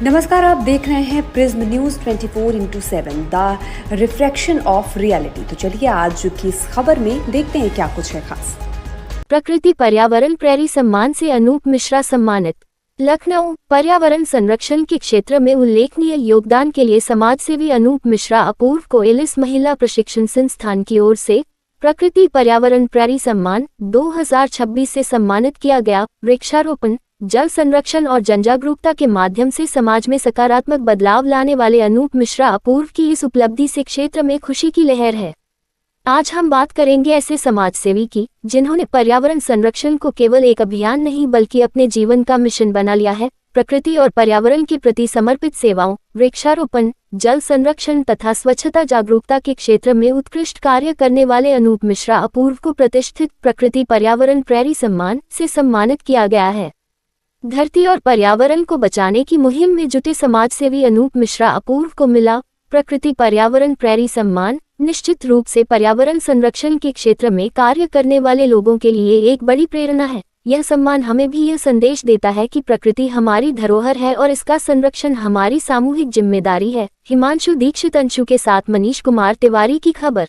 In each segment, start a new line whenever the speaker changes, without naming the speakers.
नमस्कार, आप देख रहे हैं prism news 24/7 the reflection of reality. तो चलिए आज की इस खबर में देखते हैं क्या कुछ है खास।
प्रकृति पर्यावरण प्रेरी सम्मान से अनूप मिश्रा सम्मानित। लखनऊ पर्यावरण संरक्षण के क्षेत्र में उल्लेखनीय योगदान के लिए समाजसेवी अनूप मिश्रा अपूर्व को एलिस महिला प्रशिक्षण संस्थान की ओर से प्रकृति पर्यावरण प्रेरी सम्मान 2026 से सम्मानित किया गया। वृक्षारोपण, जल संरक्षण और जनजागरूकता के माध्यम से समाज में सकारात्मक बदलाव लाने वाले अनूप मिश्रा अपूर्व की इस उपलब्धि से क्षेत्र में खुशी की लहर है। आज हम बात करेंगे ऐसे समाजसेवी की जिन्होंने पर्यावरण संरक्षण को केवल एक अभियान नहीं बल्कि अपने जीवन का मिशन बना लिया है। प्रकृति और पर्यावरण के प्रति समर्पित सेवाओं, वृक्षारोपण, जल संरक्षण तथा स्वच्छता जागरूकता के क्षेत्र में उत्कृष्ट कार्य करने वाले अनूप मिश्रा अपूर्व को प्रतिष्ठित प्रकृति पर्यावरण प्रेरी सम्मान से सम्मानित किया गया है। धरती और पर्यावरण को बचाने की मुहिम में जुटे समाजसेवी अनूप मिश्रा अपूर्व को मिला प्रकृति पर्यावरण प्रेरी सम्मान निश्चित रूप से पर्यावरण संरक्षण के क्षेत्र में कार्य करने वाले लोगों के लिए एक बड़ी प्रेरणा है। यह सम्मान हमें भी यह संदेश देता है कि प्रकृति हमारी धरोहर है और इसका संरक्षण हमारी सामूहिक जिम्मेदारी है। हिमांशु दीक्षित अंशु के साथ मनीष कुमार तिवारी की खबर।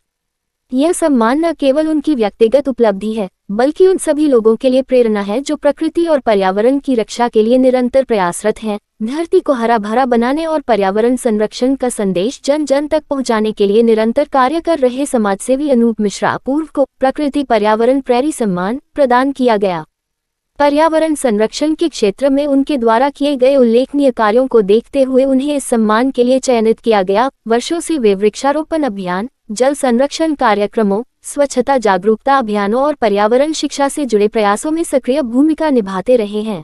यह सम्मान न केवल उनकी व्यक्तिगत उपलब्धि है बल्कि उन सभी लोगों के लिए प्रेरणा है जो प्रकृति और पर्यावरण की रक्षा के लिए निरंतर प्रयासरत हैं। धरती को हरा भरा बनाने और पर्यावरण संरक्षण का संदेश जन जन तक पहुंचाने के लिए निरंतर कार्य कर रहे समाजसेवी अनूप मिश्रा अपूर्व को प्रकृति पर्यावरण प्रेरी सम्मान प्रदान किया गया। पर्यावरण संरक्षण के क्षेत्र में उनके द्वारा किए गए उल्लेखनीय कार्यों को देखते हुए उन्हें इस सम्मान के लिए चयनित किया गया। वर्षों से वे वृक्षारोपण अभियान, जल संरक्षण कार्यक्रमों, स्वच्छता जागरूकता अभियानों और पर्यावरण शिक्षा से जुड़े प्रयासों में सक्रिय भूमिका निभाते रहे हैं।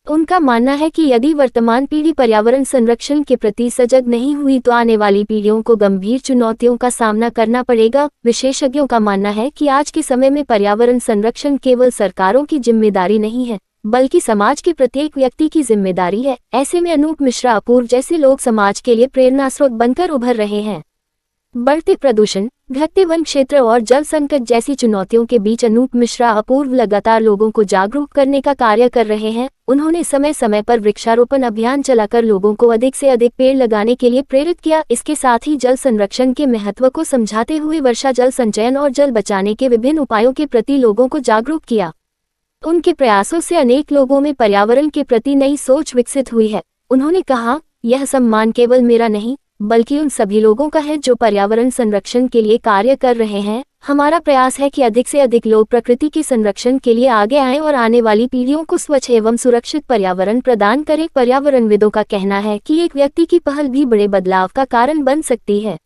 उनका मानना है कि यदि वर्तमान पीढ़ी पर्यावरण संरक्षण के प्रति सजग नहीं हुई तो आने वाली पीढ़ियों को गंभीर चुनौतियों का सामना करना पड़ेगा। विशेषज्ञों का मानना है कि आज के समय में पर्यावरण संरक्षण केवल सरकारों की जिम्मेदारी नहीं है बल्कि समाज के प्रत्येक व्यक्ति की जिम्मेदारी है। ऐसे में अनूप मिश्रा अपूर्व जैसे लोग समाज के लिए प्रेरणा स्रोत बनकर उभर रहे हैं। बढ़ते प्रदूषण, घटते वन क्षेत्र और जल संकट जैसी चुनौतियों के बीच अनूप मिश्रा अपूर्व लगातार लोगों को जागरूक करने का कार्य कर रहे हैं। उन्होंने समय समय पर वृक्षारोपण अभियान चलाकर लोगों को अधिक से अधिक पेड़ लगाने के लिए प्रेरित किया। इसके साथ ही जल संरक्षण के महत्व को समझाते हुए वर्षा जल संचयन और जल बचाने के विभिन्न उपायों के प्रति लोगों को जागरूक किया। उनके प्रयासों से अनेक लोगों में पर्यावरण के प्रति नई सोच विकसित हुई है। उन्होंने कहा, यह सम्मान केवल मेरा नहीं बल्कि उन सभी लोगों का है जो पर्यावरण संरक्षण के लिए कार्य कर रहे हैं। हमारा प्रयास है कि अधिक से अधिक लोग प्रकृति के संरक्षण के लिए आगे आएं और आने वाली पीढ़ियों को स्वच्छ एवं सुरक्षित पर्यावरण प्रदान करें। पर्यावरणविदों का कहना है कि एक व्यक्ति की पहल भी बड़े बदलाव का कारण बन सकती है।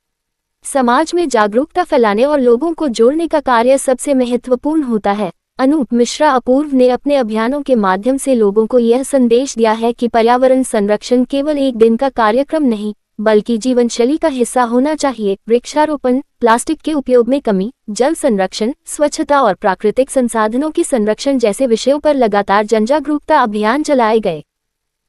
समाज में जागरूकता फैलाने और लोगों को जोड़ने का कार्य सबसे महत्वपूर्ण होता है। अनूप मिश्रा अपूर्व ने अपने अभियानों के माध्यम से लोगों को यह संदेश दिया है कि पर्यावरण संरक्षण केवल एक दिन का कार्यक्रम नहीं बल्कि जीवनशैली का हिस्सा होना चाहिए। वृक्षारोपण, प्लास्टिक के उपयोग में कमी, जल संरक्षण, स्वच्छता और प्राकृतिक संसाधनों के संरक्षण जैसे विषयों पर लगातार जनजागरूकता अभियान चलाए गए।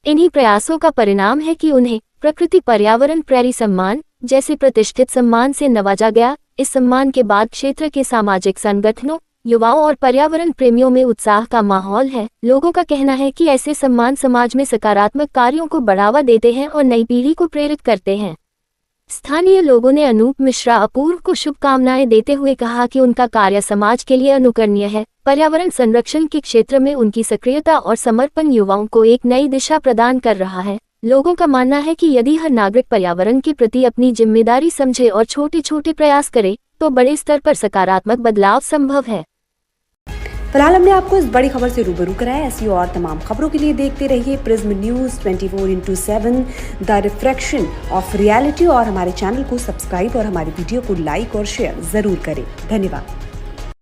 इन्हीं प्रयासों का परिणाम है कि उन्हें प्रकृति पर्यावरण प्रेरी सम्मान जैसे प्रतिष्ठित सम्मान से नवाजा गया। इस सम्मान के बाद क्षेत्र के सामाजिक संगठनों, युवाओं और पर्यावरण प्रेमियों में उत्साह का माहौल है। लोगों का कहना है कि ऐसे सम्मान समाज में सकारात्मक कार्यों को बढ़ावा देते हैं और नई पीढ़ी को प्रेरित करते हैं। स्थानीय लोगों ने अनूप मिश्रा अपूर्व को शुभकामनाएं देते हुए कहा कि उनका कार्य समाज के लिए अनुकरणीय है। पर्यावरण संरक्षण के क्षेत्र में उनकी सक्रियता और समर्पण युवाओं को एक नई दिशा प्रदान कर रहा है। लोगों का मानना है कि यदि हर नागरिक पर्यावरण के प्रति अपनी जिम्मेदारी समझे और छोटे छोटे प्रयास करे तो बड़े स्तर पर सकारात्मक बदलाव संभव है।
फिलहाल हमने आपको इस बड़ी खबर से रूबरू कराया। ऐसी और तमाम खबरों के लिए देखते रहिए prism news 24/7 the reflection of reality और हमारे चैनल को सब्सक्राइब और हमारी वीडियो को लाइक और शेयर जरूर करें। धन्यवाद।